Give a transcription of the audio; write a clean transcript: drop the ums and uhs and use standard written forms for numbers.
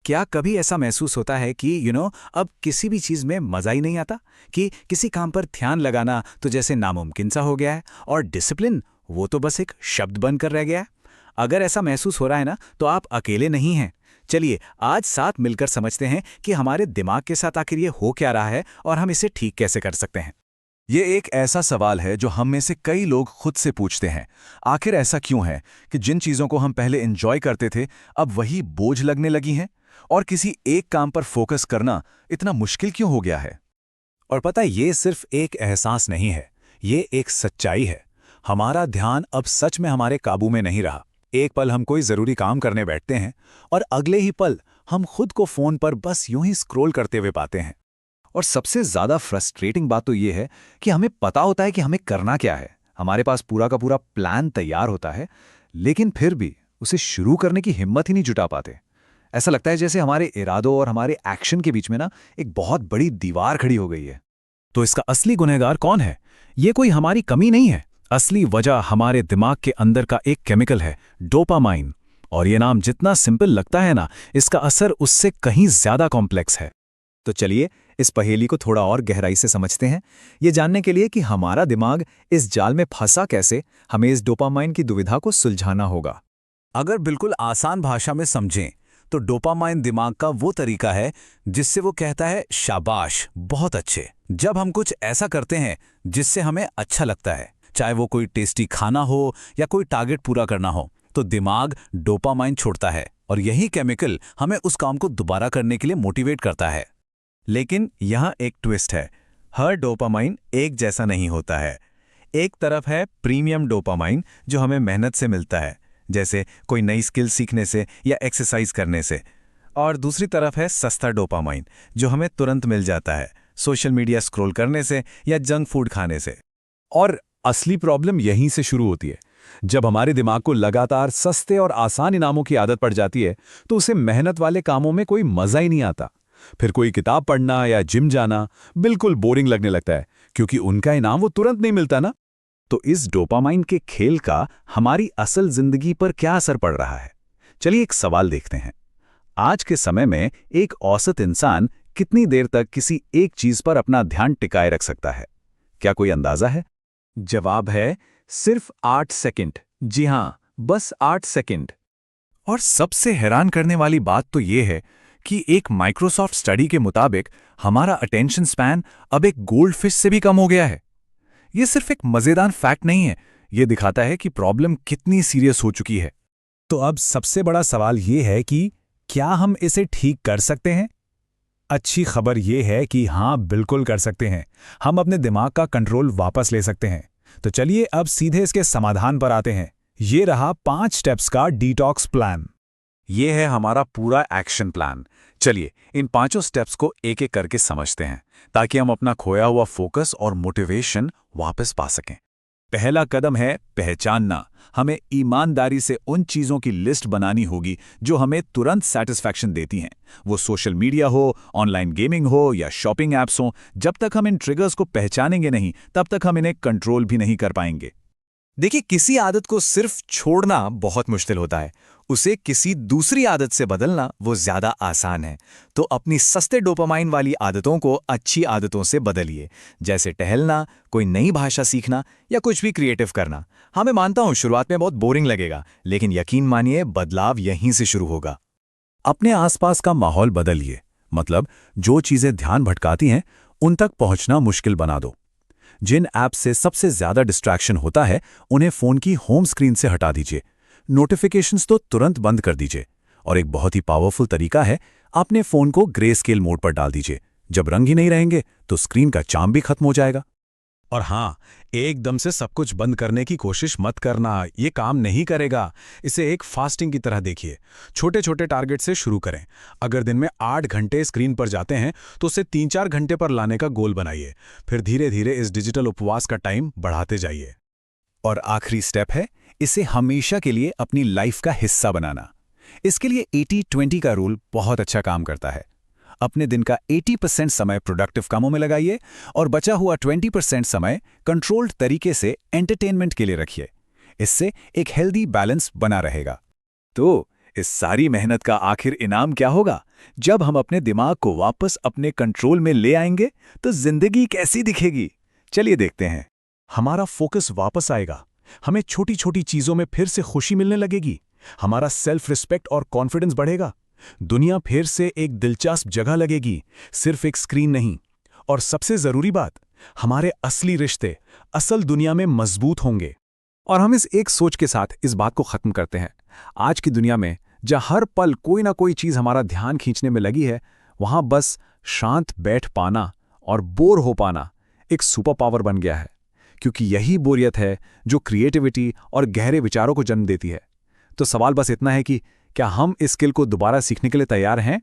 क्या कभी ऐसा महसूस होता है कि अब किसी भी चीज़ में मज़ा ही नहीं आता, कि किसी काम पर ध्यान लगाना तो जैसे नामुमकिन सा हो गया है और डिसिप्लिन वो तो बस एक शब्द बनकर रह गया है? अगर ऐसा महसूस हो रहा है ना, तो आप अकेले नहीं हैं। चलिए आज साथ मिलकर समझते हैं कि हमारे दिमाग के साथ आखिर ये हो क्या रहा है और हम इसे ठीक कैसे कर सकते हैं। ये एक ऐसा सवाल है जो हम में से कई लोग खुद से पूछते हैं। आखिर ऐसा क्यों है कि जिन चीज़ों को हम पहले एंजॉय करते थे अब वही बोझ लगने लगी हैं, और किसी एक काम पर फोकस करना इतना मुश्किल क्यों हो गया है? और पता है, ये सिर्फ एक एहसास नहीं है, ये एक सच्चाई है। हमारा ध्यान अब सच में हमारे काबू में नहीं रहा। एक पल हम कोई ज़रूरी काम करने बैठते हैं और अगले ही पल हम खुद को फ़ोन पर बस यूं ही स्क्रॉल करते हुए पाते हैं। और सबसे ज़्यादा फ्रस्ट्रेटिंग बात तो ये है कि हमें पता होता है कि हमें करना क्या है, हमारे पास पूरा का पूरा प्लान तैयार होता है, लेकिन फिर भी उसे शुरू करने की हिम्मत ही नहीं जुटा पाते। ऐसा लगता है जैसे हमारे इरादों और हमारे एक्शन के बीच में ना एक बहुत बड़ी दीवार खड़ी हो गई है। तो इसका असली गुनहगार कौन है? ये कोई हमारी कमी नहीं है। असली वजह हमारे दिमाग के अंदर का एक केमिकल है, डोपामाइन। और ये नाम जितना सिंपल लगता है ना, इसका असर उससे कहीं ज्यादा कॉम्प्लेक्स है। तो चलिए इस पहेली को थोड़ा और गहराई से समझते हैं, ये जानने के लिए कि हमारा दिमाग इस जाल में फंसा कैसे। हमें इस डोपामाइन की दुविधा को सुलझाना होगा। अगर बिल्कुल आसान भाषा में समझें तो डोपामाइन दिमाग का वो तरीका है जिससे वो कहता है शाबाश, बहुत अच्छे। जब हम कुछ ऐसा करते हैं जिससे हमें अच्छा लगता है, चाहे वो कोई टेस्टी खाना हो या कोई टारगेट पूरा करना हो, तो दिमाग डोपामाइन छोड़ता है और यही केमिकल हमें उस काम को दोबारा करने के लिए मोटिवेट करता है। लेकिन यहाँ एक ट्विस्ट है, हर डोपामाइन एक जैसा नहीं होता है। एक तरफ है प्रीमियम डोपामाइन जो हमें मेहनत से मिलता है, जैसे कोई नई स्किल सीखने से या एक्सरसाइज करने से, और दूसरी तरफ है सस्ता डोपामाइन जो हमें तुरंत मिल जाता है, सोशल मीडिया स्क्रॉल करने से या जंक फूड खाने से। और असली प्रॉब्लम यहीं से शुरू होती है। जब हमारे दिमाग को लगातार सस्ते और आसान इनामों की आदत पड़ जाती है तो उसे मेहनत वाले कामों में कोई मजा ही नहीं आता। फिर कोई किताब पढ़ना या जिम जाना बिल्कुल बोरिंग लगने लगता है, क्योंकि उनका इनाम वो तुरंत नहीं मिलता ना। तो इस डोपामाइन के खेल का हमारी असल जिंदगी पर क्या असर पड़ रहा है? चलिए एक सवाल देखते हैं। आज के समय में एक औसत इंसान कितनी देर तक किसी एक चीज पर अपना ध्यान टिकाए रख सकता है? क्या कोई अंदाजा है? जवाब है सिर्फ 8 सेकंड। जी हां, बस 8 सेकंड। और सबसे हैरान करने वाली बात तो यह है कि एक माइक्रोसॉफ्ट स्टडी के मुताबिक हमारा अटेंशन स्पैन अब एक गोल्डफिश से भी कम हो गया है। यह सिर्फ एक मजेदार फैक्ट नहीं है, यह दिखाता है कि प्रॉब्लम कितनी सीरियस हो चुकी है। तो अब सबसे बड़ा सवाल यह है कि क्या हम इसे ठीक कर सकते हैं? अच्छी खबर यह है कि हाँ, बिल्कुल कर सकते हैं। हम अपने दिमाग का कंट्रोल वापस ले सकते हैं। तो चलिए अब सीधे इसके समाधान पर आते हैं। ये रहा 5 स्टेप्स का डिटॉक्स प्लान। ये है हमारा पूरा एक्शन प्लान। चलिए इन 5 स्टेप्स को एक एक करके समझते हैं ताकि हम अपना खोया हुआ फोकस और मोटिवेशन वापस पा सकें। पहला कदम है पहचानना। हमें ईमानदारी से उन चीज़ों की लिस्ट बनानी होगी जो हमें तुरंत सेटिस्फैक्शन देती हैं। वो सोशल मीडिया हो, ऑनलाइन गेमिंग हो या शॉपिंग ऐप्स हो। जब तक हम इन ट्रिगर्स को पहचानेंगे नहीं, तब तक हम इन्हें कंट्रोल भी नहीं कर पाएंगे। देखिए, किसी आदत को सिर्फ छोड़ना बहुत मुश्किल होता है, उसे किसी दूसरी आदत से बदलना वो ज्यादा आसान है। तो अपनी सस्ते डोपामाइन वाली आदतों को अच्छी आदतों से बदलिए, जैसे टहलना, कोई नई भाषा सीखना या कुछ भी क्रिएटिव करना। हाँ, मैं मानता हूँ शुरुआत में बहुत बोरिंग लगेगा, लेकिन यकीन मानिए बदलाव यहीं से शुरू होगा। अपने आसपास का माहौल बदलिए, मतलब जो चीजें ध्यान भटकाती हैं उन तक पहुंचना मुश्किल बना दो। जिन ऐप से सबसे ज्यादा डिस्ट्रैक्शन होता है उन्हें फोन की होम स्क्रीन से हटा दीजिए। नोटिफिकेशंस तो तुरंत बंद कर दीजिए। और एक बहुत ही पावरफुल तरीका है, अपने फोन को ग्रे स्केल मोड पर डाल दीजिए। जब रंग ही नहीं रहेंगे तो स्क्रीन का चार्म भी खत्म हो जाएगा। और हाँ, एकदम से सब कुछ बंद करने की कोशिश मत करना, ये काम नहीं करेगा। इसे एक फास्टिंग की तरह देखिए। छोटे छोटे टारगेट से शुरू करें। अगर दिन में 8 घंटे स्क्रीन पर जाते हैं तो उसे 3-4 घंटे पर लाने का गोल बनाइए। फिर धीरे धीरे इस डिजिटल उपवास का टाइम बढ़ाते जाइए। और आखिरी स्टेप है, इसे हमेशा के लिए अपनी लाइफ का हिस्सा बनाना। इसके लिए 80-20 का रूल बहुत अच्छा काम करता है। अपने दिन का 80% समय प्रोडक्टिव कामों में लगाइए और बचा हुआ 20% समय कंट्रोल्ड तरीके से एंटरटेनमेंट के लिए रखिए। इससे एक हेल्दी बैलेंस बना रहेगा। तो इस सारी मेहनत का आखिर इनाम क्या होगा? जब हम अपने दिमाग को वापस अपने कंट्रोल में ले आएंगे तो जिंदगी कैसी दिखेगी? चलिए देखते हैं। हमारा फोकस वापस आएगा, हमें छोटी छोटी चीजों में फिर से खुशी मिलने लगेगी, हमारा सेल्फ रिस्पेक्ट और कॉन्फिडेंस बढ़ेगा, दुनिया फिर से एक दिलचस्प जगह लगेगी, सिर्फ एक स्क्रीन नहीं। और सबसे जरूरी बात, हमारे असली रिश्ते असल दुनिया में मजबूत होंगे। और हम इस एक सोच के साथ इस बात को खत्म करते हैं। आज की दुनिया में जहाँ हर पल कोई ना कोई चीज हमारा ध्यान खींचने में लगी है, वहां बस शांत बैठ पाना और बोर हो पाना एक सुपर पावर बन गया है, क्योंकि यही बोरियत है जो क्रिएटिविटी और गहरे विचारों को जन्म देती है। तो सवाल बस इतना है कि क्या हम इस स्किल को दोबारा सीखने के लिए तैयार हैं?